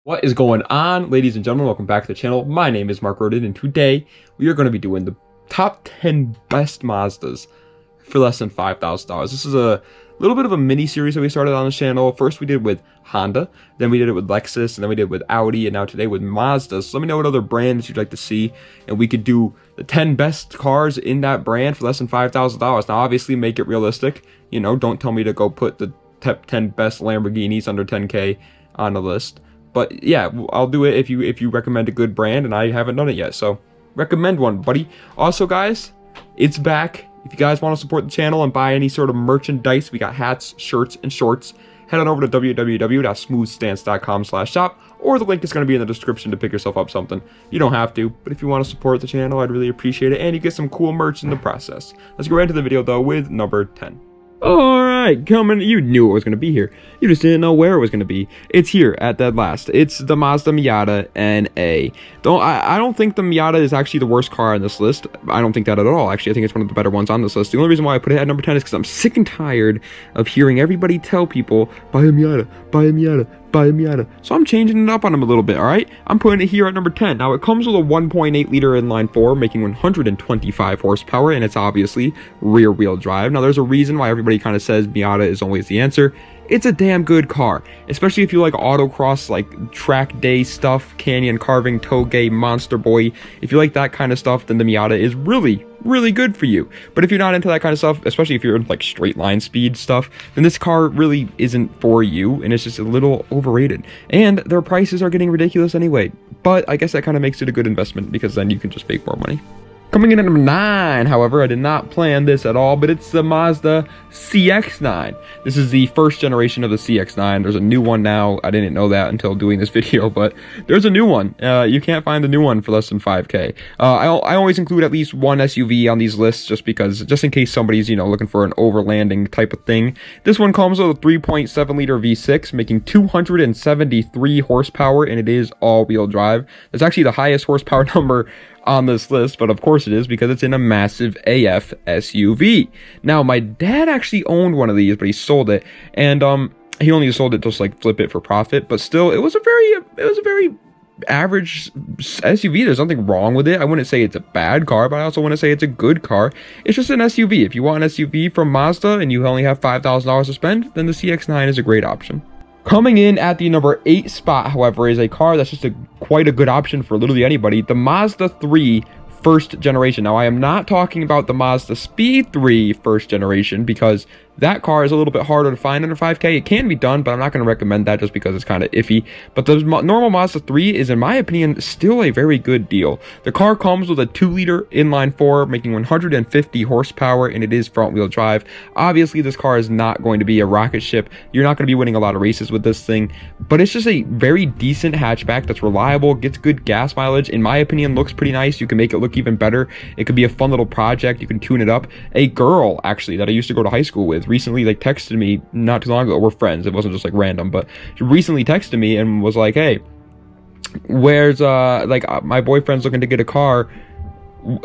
What is going on, ladies and gentlemen? Welcome back to the channel. My name is Mark Roden, and today we are going to be doing the top 10 best Mazdas for less than $5,000. This is a little bit of a mini series that we started on the channel. First we did with Honda, then we did it with Lexus, and then we did with Audi, and now today with Mazda. So let me know what other brands you'd like to see, and we could do the 10 best cars in that brand for less than $5,000. Now obviously make it realistic. You know, don't tell me to go put the top 10 best Lamborghinis under 10K on the list. But yeah, I'll do it if you recommend a good brand, and I haven't done it yet. So recommend one, buddy. Also, guys, it's back. If you guys want to support the channel and buy any sort of merchandise, we got hats, shirts, and shorts. Head on over to www.smoothstance.com/shop, or the link is going to be in the description to pick yourself up something. You don't have to, but if you want to support the channel, I'd really appreciate it, and you get some cool merch in the process. Let's go right into the video, though, with number 10. Alright, coming, you knew it was going to be here. You just didn't know where it was going to be. It's here at dead last. It's the Mazda Miata NA. I don't think the Miata is actually the worst car on this list. I don't think that at all. Actually, I think it's one of the better ones on this list. The only reason why I put it at number 10 is because I'm sick and tired of hearing everybody tell people, buy a Miata, buy a Miata, buy a Miata. So I'm changing it up on them a little bit, alright? I'm putting it here at number 10. Now, it comes with a 1.8 liter inline 4, making 125 horsepower, and it's obviously rear-wheel drive. Now, there's a reason why everybody kind of says Miata is always the answer. It's a damn good car, especially if you like autocross, like track day stuff, canyon carving, toge, monster boy. If you like that kind of stuff, then the Miata is really good for you. But if you're not into that kind of stuff, especially if you're like straight line speed stuff, then this car really isn't for you, and it's just a little overrated. And their prices are getting ridiculous anyway. But I guess that kind of makes it a good investment, because then you can just make more money. Coming in at number 9, however, I did not plan this at all, but it's the Mazda CX-9. This is the first generation of the CX-9. There's a new one now. I didn't know that until doing this video, but there's a new one. You can't find the new one for less than 5K. I always include at least one SUV on these lists just in case somebody's, looking for an overlanding type of thing. This one comes with a 3.7 liter V6, making 273 horsepower, and it is all-wheel drive. That's actually the highest horsepower number on this list, but of course it is because it's in a massive AF SUV. Now, my dad actually owned one of these, but he sold it, and he only sold it to just like flip it for profit. But still, it was a very average SUV. There's nothing wrong with it. I wouldn't say it's a bad car, but I also wouldn't say it's a good car. It's just an SUV. If you want an SUV from Mazda and you only have $5,000 to spend, then the CX-9 is a great option. Coming in at the number 8 spot, however, is a car that's just quite a good option for literally anybody. The Mazda 3 first generation. Now, I am not talking about the Mazda Speed 3 first generation, because that car is a little bit harder to find under 5K. It can be done, but I'm not going to recommend that just because it's kind of iffy. But the normal Mazda 3 is, in my opinion, still a very good deal. The car comes with a 2-liter inline 4, making 150 horsepower, and it is front-wheel drive. Obviously, this car is not going to be a rocket ship. You're not going to be winning a lot of races with this thing, but it's just a very decent hatchback that's reliable, gets good gas mileage. In my opinion, looks pretty nice. You can make it look even better. It could be a fun little project. You can tune it up. A girl, actually, that I used to go to high school with, recently texted me not too long ago. We're friends, it wasn't just like random, but she recently texted me and was like, hey, where's my boyfriend's looking to get a car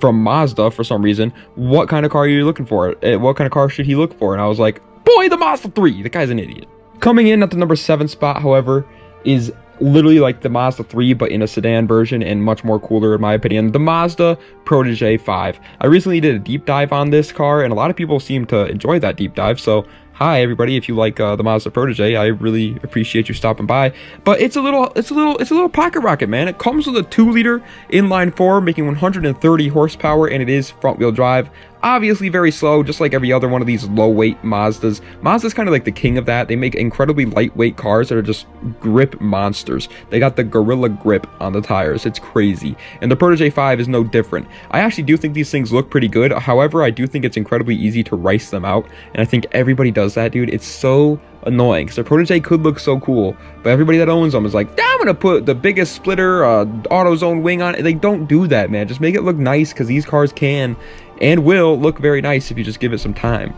from Mazda for some reason. What kind of car are you looking for? What kind of car should he look for? And I was like, boy, the Mazda 3. The guy's an idiot. Coming in at the number 7 spot, however, is literally like the Mazda 3, but in a sedan version, and much more cooler in my opinion, the Mazda Protege 5. I recently did a deep dive on this car, and a lot of people seem to enjoy that deep dive, so hi everybody, if you like the Mazda Protege, I really appreciate you stopping by. But it's a little pocket rocket, man. It comes with a 2-liter inline 4, making 130 horsepower, and it is front-wheel drive. Obviously very slow, just like every other one of these low-weight Mazdas. Mazda's kind of like the king of that. They make incredibly lightweight cars that are just grip monsters. They got the gorilla grip on the tires. It's crazy. And the Protege 5 is no different. I actually do think these things look pretty good. However, I do think it's incredibly easy to rice them out, and I think everybody does that, dude. It's so annoying, because the Protege could look so cool, but everybody that owns them is like, I'm gonna put the biggest splitter AutoZone wing on it. They don't do that, man. Just make it look nice, because these cars can and will look very nice if you just give it some time.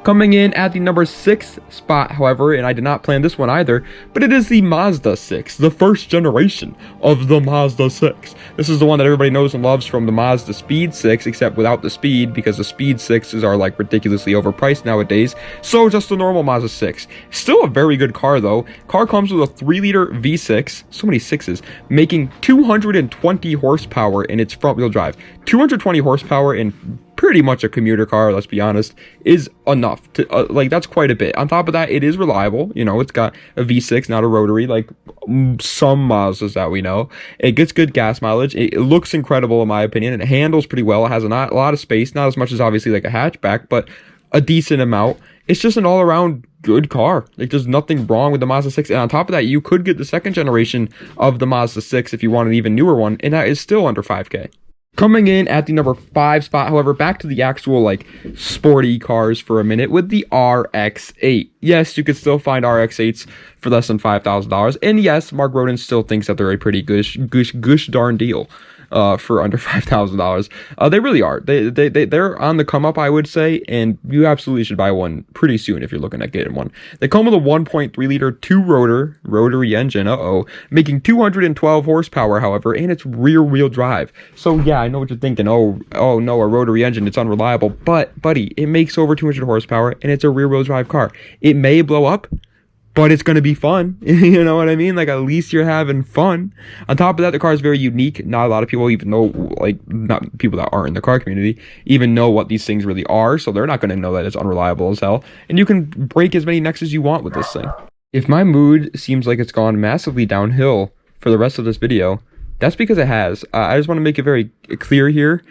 Coming in at the number 6 spot, however, and I did not plan this one either, but it is the Mazda 6, the first generation of the Mazda 6. This is the one that everybody knows and loves from the Mazda Speed 6, except without the speed, because the Speed 6s are like ridiculously overpriced nowadays. So just the normal Mazda 6. Still a very good car though. Car comes with a 3-liter V6, so many 6s, making 220 horsepower in its front-wheel drive. 220 horsepower in pretty much a commuter car, let's be honest, is enough to like, that's quite a bit. On top of that, it is reliable. You know, it's got a V6, not a rotary like some Mazdas that we know. It gets good gas mileage. It looks incredible in my opinion. It handles pretty well. It has a lot of space, not as much as obviously like a hatchback, but a decent amount. It's just an all-around good car. Like, there's nothing wrong with the Mazda 6. And on top of that, you could get the second generation of the Mazda 6 if you want an even newer one, and that is still under 5K. Coming in at the number 5 spot, however, back to the actual, like, sporty cars for a minute with the RX-8. Yes, you could still find RX-8s for less than $5,000. And yes, Mark Roden still thinks that they're a pretty gush darn deal for under $5,000. They really are. They're on the come up, I would say, and you absolutely should buy one pretty soon if you're looking at getting one. They come with a 1.3-liter 2-rotor rotary engine, making 212 horsepower, however, and it's rear-wheel drive. So yeah, I know what you're thinking. Oh no, a rotary engine, it's unreliable. But buddy, it makes over 200 horsepower, and it's a rear-wheel drive car. It may blow up, but it's going to be fun. You know what I mean? Like, at least you're having fun. On top of that, the car is very unique. Not a lot of people even know, like, not people that aren't in the car community, even know what these things really are. So they're not going to know that it's unreliable as hell. And you can break as many necks as you want with this thing. If my mood seems like it's gone massively downhill for the rest of this video, that's because it has. I just want to make it very clear here.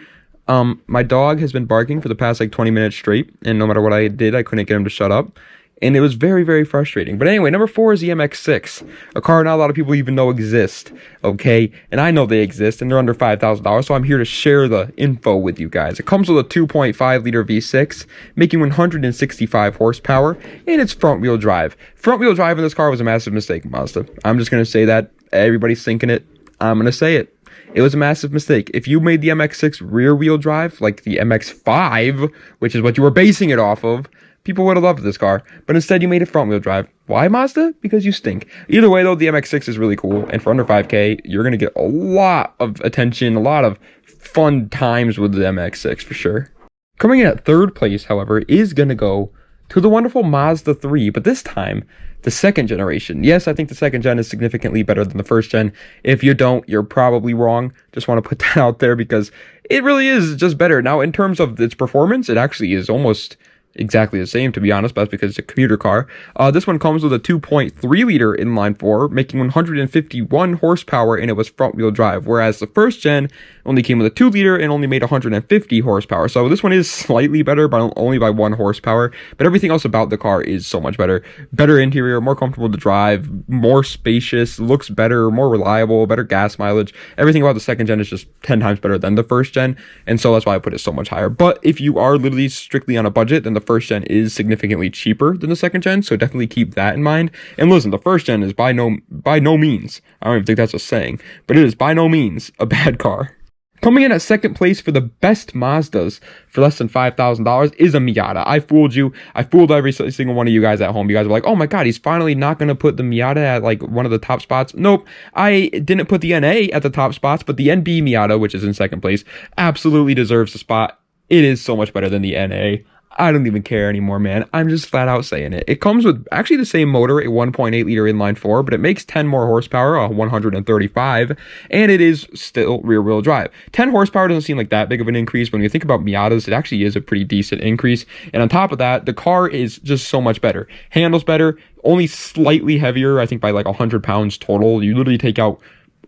My dog has been barking for the past, like, 20 minutes straight. And no matter what I did, I couldn't get him to shut up. And it was very, very frustrating. But anyway, number 4 is the MX-6, a car not a lot of people even know exist, okay? And I know they exist, and they're under $5,000, so I'm here to share the info with you guys. It comes with a 2.5-liter V6, making 165 horsepower, and it's front-wheel drive. Front-wheel drive in this car was a massive mistake, Mazda. I'm just going to say that. Everybody's thinking it. I'm going to say it. It was a massive mistake. If you made the MX-6 rear-wheel drive, like the MX-5, which is what you were basing it off of, people would have loved this car, but instead you made it front-wheel drive. Why, Mazda? Because you stink. Either way, though, the MX-6 is really cool, and for under 5K, you're going to get a lot of attention, a lot of fun times with the MX-6, for sure. Coming in at 3rd place, however, is going to go to the wonderful Mazda 3, but this time, the 2nd generation. Yes, I think the 2nd gen is significantly better than the 1st gen. If you don't, you're probably wrong. Just want to put that out there, because it really is just better. Now, in terms of its performance, it actually is almost exactly the same, to be honest, but that's because it's a commuter car. This one comes with a 2.3-liter inline-4, making 151 horsepower, and it was front-wheel drive, whereas the 1st gen only came with a 2-liter and only made 150 horsepower. So this one is slightly better, but only by 1 horsepower, but everything else about the car is so much better. Better interior, more comfortable to drive, more spacious, looks better, more reliable, better gas mileage. Everything about the 2nd gen is just 10 times better than the 1st gen, and so that's why I put it so much higher. But if you are literally strictly on a budget, then the 1st gen is significantly cheaper than the 2nd gen, so definitely keep that in mind. And listen, the 1st gen is by no means, I don't even think that's a saying, but it is by no means a bad car. Coming in at 2nd place for the best Mazdas for less than $5,000 is a Miata. I fooled you. I fooled every single one of you guys at home. You guys were like, oh my god, he's finally not going to put the Miata at like one of the top spots. Nope. I didn't put the NA at the top spots, but the NB Miata, which is in 2nd place, absolutely deserves the spot. It is so much better than the NA. I don't even care anymore, man. I'm just flat out saying it. It comes with actually the same motor, a 1.8-liter inline-4, but it makes 10 more horsepower, 135, and it is still rear-wheel drive. 10 horsepower doesn't seem like that big of an increase. When you think about Miatas, it actually is a pretty decent increase. And on top of that, the car is just so much better. Handles better, only slightly heavier, I think by like 100 pounds total. You literally take out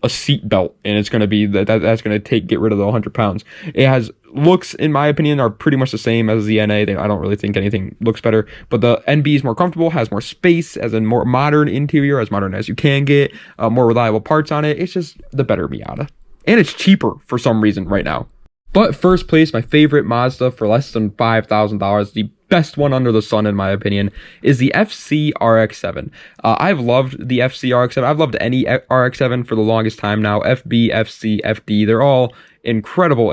a seat belt and it's going to be that's going to get rid of the 100 pounds. It has looks, in my opinion, are pretty much the same as the NA. I don't really think anything looks better, but the NB is more comfortable, has more space, has a more modern interior, as modern as you can get, more reliable parts on it. It's just the better Miata, and it's cheaper for some reason right now. But 1st place, my favorite Mazda for less than $5,000, the best one under the sun in my opinion, is the FC RX-7. I've loved the FC RX-7. I've loved any RX-7 for the longest time now. FB, FC, FD, they're all incredible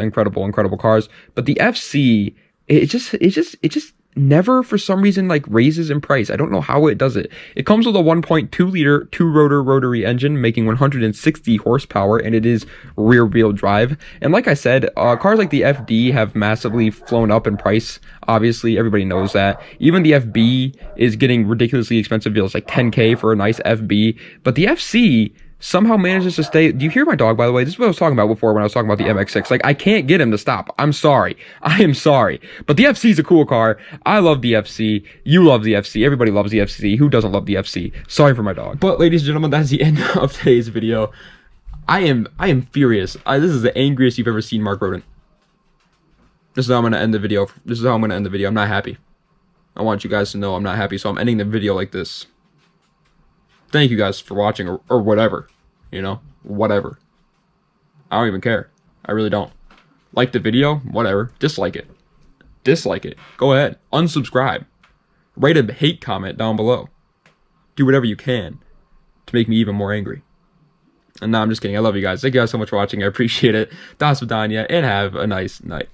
cars. But the FC, it just never for some reason like raises in price. I don't know how it does it. It comes with a 1.2 liter 2-rotor rotary engine making 160 horsepower, and it is rear wheel drive. And like I said, cars like the FD have massively flown up in price. Obviously, everybody knows that. Even the FB is getting ridiculously expensive deals, like 10K for a nice FB. But the FC somehow manages to stay. Do you hear my dog, by the way? This is what I was talking about before when I was talking about the MX-6. Like, I can't get him to stop. I'm sorry. I am sorry. But the FC is a cool car. I love the FC. You love the FC. Everybody loves the FC. Who doesn't love the FC? Sorry for my dog. But ladies and gentlemen, that's the end of today's video. I am furious. This is the angriest you've ever seen Mark Roden. This is how I'm going to end the video. This is how I'm going to end the video. I'm not happy. I want you guys to know I'm not happy, so I'm ending the video like this. Thank you guys for watching, or whatever, you know, whatever. I don't even care. I really don't. Like the video, whatever. Dislike it. Dislike it. Go ahead. Unsubscribe. Write a hate comment down below. Do whatever you can to make me even more angry. And no, I'm just kidding. I love you guys. Thank you guys so much for watching. I appreciate it. Das Vidania, and have a nice night.